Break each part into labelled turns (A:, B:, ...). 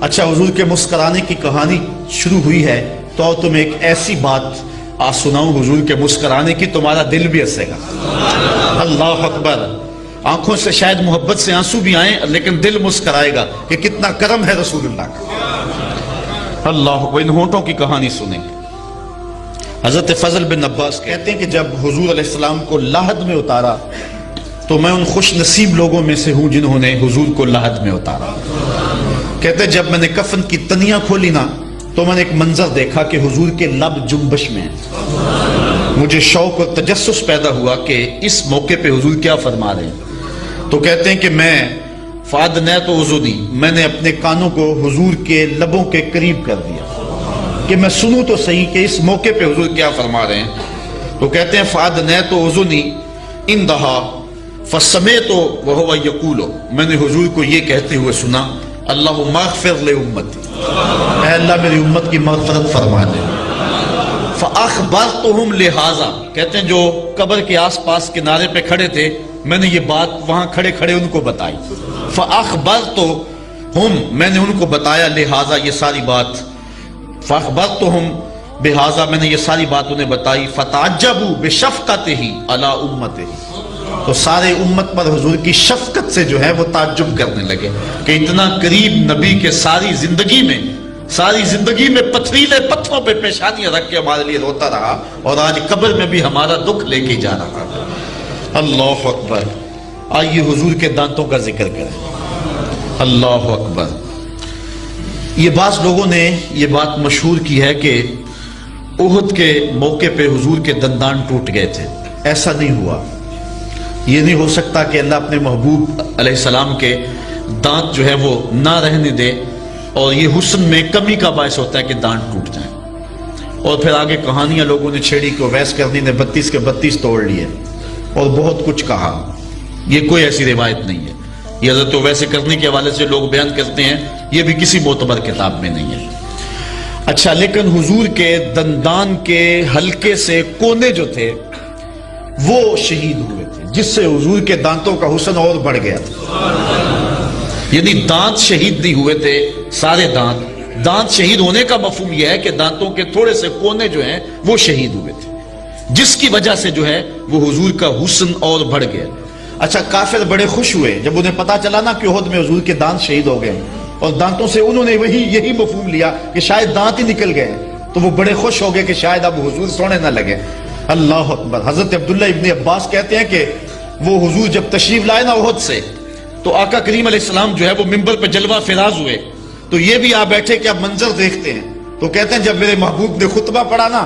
A: اچھا حضور کے مسکرانے کی کہانی شروع ہوئی ہے تو تمہیں ایک ایسی بات آج سناؤں حضور کے مسکرانے کی، تمہارا دل بھی ہنسے گا۔ اللہ اکبر، آنکھوں سے شاید محبت سے آنسو بھی آئیں لیکن دل مسکرائے گا کہ کتنا کرم ہے رسول اللہ کا۔ اللہ اکبر، ان ہونٹوں کی کہانی سنیں۔ حضرت فضل بن عباس کہتے ہیں کہ جب حضور علیہ السلام کو لحد میں اتارا تو میں ان خوش نصیب لوگوں میں سے ہوں جنہوں نے حضور کو لحد میں اتارا۔ کہتے ہیں جب میں نے کفن کی تنیاں کھولی نا تو میں نے ایک منظر دیکھا کہ حضور کے لب جنبش میں ہیں۔ مجھے شوق اور تجسس پیدا ہوا کہ اس موقع پہ حضور کیا فرما رہے ہیں۔ تو کہتے ہیں کہ میں فَأَدْنَيْتُ أُذُنِي، میں نے اپنے کانوں کو حضور کے لبوں کے قریب کر دیا کہ میں سنوں تو صحیح کہ اس موقع پہ حضور کیا فرما رہے ہیں۔ تو کہتے ہیں فَأَدْنَيْتُ أُذُنِي عِنْدَهَا فَسَمِعْتُ وَهُوَ يَقُولُ، میں نے حضور کو یہ کہتے ہوئے سنا اللہم اغفر لِأُمَّتِي، اے اللہ میری امت کی مغفرت فرما دے۔ فَأَخْبَرْتُهُمْ لِهَذَا، کہتے ہیں جو قبر کے آس پاس کنارے پہ کھڑے تھے میں نے یہ بات وہاں کھڑے کھڑے ان کو بتائی۔ فَأَخْبَرْتُهُمْ، میں نے ان کو بتایا لہذا یہ ساری بات، فَأَخْبَرْتُهُمْ بِهَذَا، میں نے یہ ساری بات انہیں بتائی۔ فَتَعَجَّبُوا بِشَفْقَتِهِ عَلَىٰ أُمَّتِهِ، تو سارے امت پر حضور کی شفقت سے جو ہے وہ تعجب کرنے لگے کہ اتنا قریب نبی کے ساری زندگی میں پتھریلے پتھروں پہ پیشانیاں رکھ کے ہمارے لیے روتا رہا اور آج قبر میں بھی ہمارا دکھ لے کے جا رہا۔ اللہ اکبر، آئیے حضور کے دانتوں کا ذکر کریں۔ اللہ اکبر، یہ بعض لوگوں نے یہ بات مشہور کی ہے کہ احد کے موقع پہ حضور کے دندان ٹوٹ گئے تھے۔ ایسا نہیں ہوا، یہ نہیں ہو سکتا کہ اللہ اپنے محبوب علیہ السلام کے دانت جو ہے وہ نہ رہنے دے، اور یہ حسن میں کمی کا باعث ہوتا ہے کہ دانت ٹوٹ جائیں۔ اور پھر آگے کہانیاں لوگوں نے چھیڑی کہ اویس کرنی نے 32 کے 32 توڑ لیے اور بہت کچھ کہا۔ یہ کوئی ایسی روایت نہیں ہے، یہ حضرت اویس کرنی کے حوالے سے لوگ بیان کرتے ہیں، یہ بھی کسی معتبر کتاب میں نہیں ہے۔ اچھا، لیکن حضور کے دندان کے حلقے سے کونے جو تھے وہ شہید ہوئے تھے، جس سے حضور کے دانتوں کا حسن اور بڑھ گیا تھا۔ یعنی دانت شہید نہیں ہوئے تھے، سارے دانت شہید ہونے کا مفہوم یہ ہے کہ دانتوں کے تھوڑے سے کونے جو ہیں وہ شہید ہوئے تھے، جس کی وجہ سے جو ہے وہ حضور کا حسن اور بڑھ گیا۔ اچھا، کافر بڑے خوش ہوئے جب انہیں پتا چلا نا کہ احد میں حضور کے دانت شہید ہو گئے، اور دانتوں سے انہوں نے یہی مفہوم لیا کہ شاید دانت ہی نکل گئے، تو وہ بڑے خوش ہو گئے کہ شاید اب حضور سونے نہ لگے۔ اللہ اکبر، حضرت عبداللہ ابن عباس کہتے ہیں کہ وہ حضور جب تشریف لائے نا احد سے تو آقا کریم علیہ السلام جو ہے وہ منبر پہ جلوہ فراز ہوئے، تو یہ بھی آ بیٹھے کہ اب منظر دیکھتے ہیں۔ تو کہتے ہیں جب میرے محبوب نے خطبہ پڑھا نا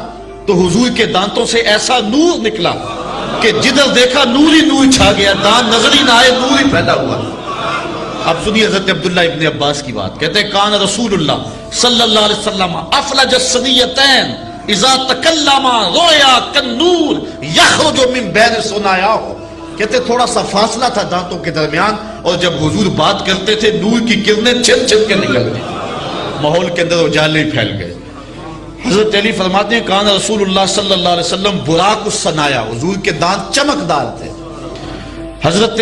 A: تو حضور کے دانتوں سے ایسا نور نکلا کہ جدھر دیکھا نور ہی نور چھا گیا، دانت نظر ہی نہ آئے، نور ہی پھیلا ہوا۔ اب سنیے حضرت عبداللہ ابن عباس کی بات، کہتے ہیں کان رسول اللہ صلی اللہ علیہ وسلم افلج الثنیتین اذا تکلم رویا کالنور یخرج من بین ثنایاہ، کہتے تھوڑا سا فاصلہ تھا دانتوں کے درمیان، اور جب حضور بات کرتے تھے نور کی کرنیں چھل چھل کے نکلتی، ماحول کے اندر اجالے پھیل گئے۔ حضرت علی فرماتے ہیں کان رسول اللہ صلی اللہ علیہ وسلم براق الثنایا، حضور کے دانت چمکدار تھے۔ حضرت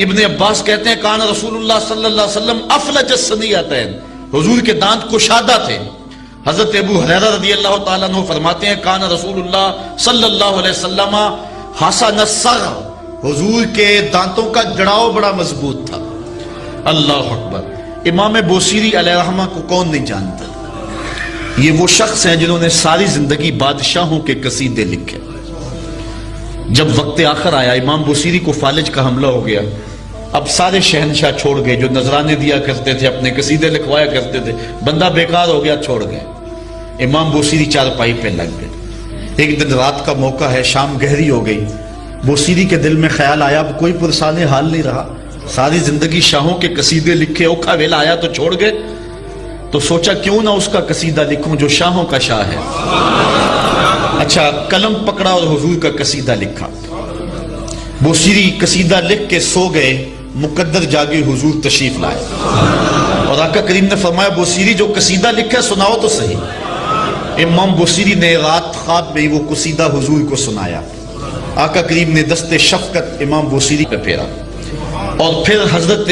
A: ابن عباس کہتے ہیں کان رسول اللہ صلی اللہ علیہ وسلم افلج الثنیتین، حضور کے دانت کشادہ تھے۔ حضرت ابو ہریرہ رضی اللہ تعالیٰ عنہ فرماتے ہیں کان رسول اللہ صلی اللہ علیہ وسلم حسن الصغر، حضور کے دانتوں کا جڑاؤ بڑا مضبوط تھا۔ اللہ اکبر، امام بوصیری علیہ رحمہ کو کون نہیں جانتا؟ یہ وہ شخص ہیں جنہوں نے ساری زندگی بادشاہوں کے قصیدے لکھے۔ جب وقت آخر آیا امام بوصیری کو فالج کا حملہ ہو گیا، اب سارے شہنشاہ چھوڑ گئے، جو نذرانے دیا کرتے تھے، اپنے قصیدے لکھوایا کرتے تھے، بندہ بیکار ہو گیا، چھوڑ گئے۔ امام بوصیری چارپائی پہ لگ گئے۔ ایک دن رات کا موقع ہے، شام گہری ہو گئی، بوصیری کے دل میں خیال آیا اب کوئی پرسان حال نہیں رہا، ساری زندگی شاہوں کے قصیدے لکھے، اوکھا ویلا آیا تو چھوڑ گئے، تو سوچا کیوں نہ اس کا قصیدہ لکھوں جو شاہوں کا شاہ ہے۔ اچھا، قلم پکڑا اور حضور کا قصیدہ لکھا۔ بوصیری قصیدہ لکھ کے سو گئے، مقدر جاگے حضور تشریف لائے، اور آقا کریم نے فرمایا بوصیری جو قصیدہ لکھا سناؤ تو صحیح۔ امام بوصیری نے رات خواب میں وہ قصیدہ حضور کو سنایا، آقا کریم نے دست شفقت امام بوصیری پہ پھیرا، اور پھر حضرت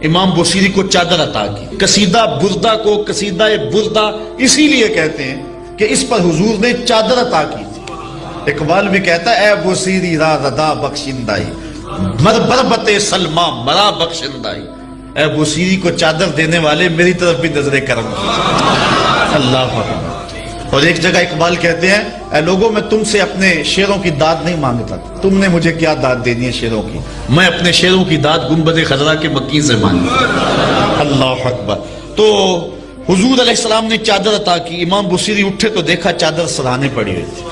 A: امام بوصیری کو چادر عطا کی. قصیدہ بردہ کو قصیدہ بردہ اسی لیے کہتے ہیں کہ اس پر حضور نے چادر عطا کی تھی. اقبال بھی کہتا ہے اے بوصیری را ردا بخشندائی مر بربت سلمہ مرا بخشندائی. اے بوصیری کو چادر دینے والے میری طرف بھی نظر کرم کیجیے. اللہ اکبر. اور ایک جگہ اقبال کہتے ہیں اے لوگوں میں تم سے اپنے شعروں کی داد نہیں مانگتا, تم نے مجھے کیا داد دینی ہے شعروں کی, میں اپنے شعروں کی داد گنبد خضرا کے مکی سے مانگتا. اللہ اکبر. تو حضور علیہ السلام نے چادر عطا کی. امام بوصیری اٹھے تو دیکھا چادر سراہنے پڑی ہوئی تھی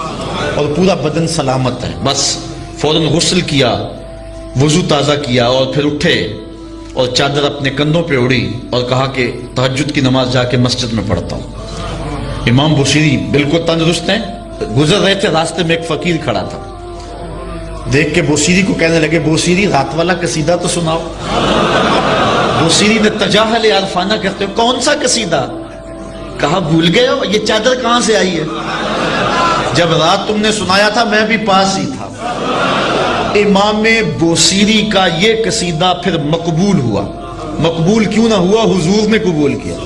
A: اور پورا بدن سلامت ہے. بس فوراً غسل کیا, وضو تازہ کیا اور پھر اٹھے اور چادر اپنے کندھوں پہ اڑی اور کہا کہ تہجد کی نماز جا کے مسجد میں پڑھتا ہوں. امام بوصیری بالکل تندرست ہیں. گزر رہے تھے, راستے میں ایک فقیر کھڑا تھا. دیکھ کے بوصیری کو کہنے لگے بوصیری رات والا قصیدہ تو سناؤ. بوصیری نے تجاہل عارفانہ کرتے ہوئے کون سا قصیدہ, کہا بھول گئے ہو, یہ چادر کہاں سے آئی ہے؟ جب رات تم نے سنایا تھا میں بھی پاس ہی تھا. امام بوصیری کا یہ قصیدہ پھر مقبول ہوا. مقبول کیوں نہ ہوا, حضور نے قبول کیا.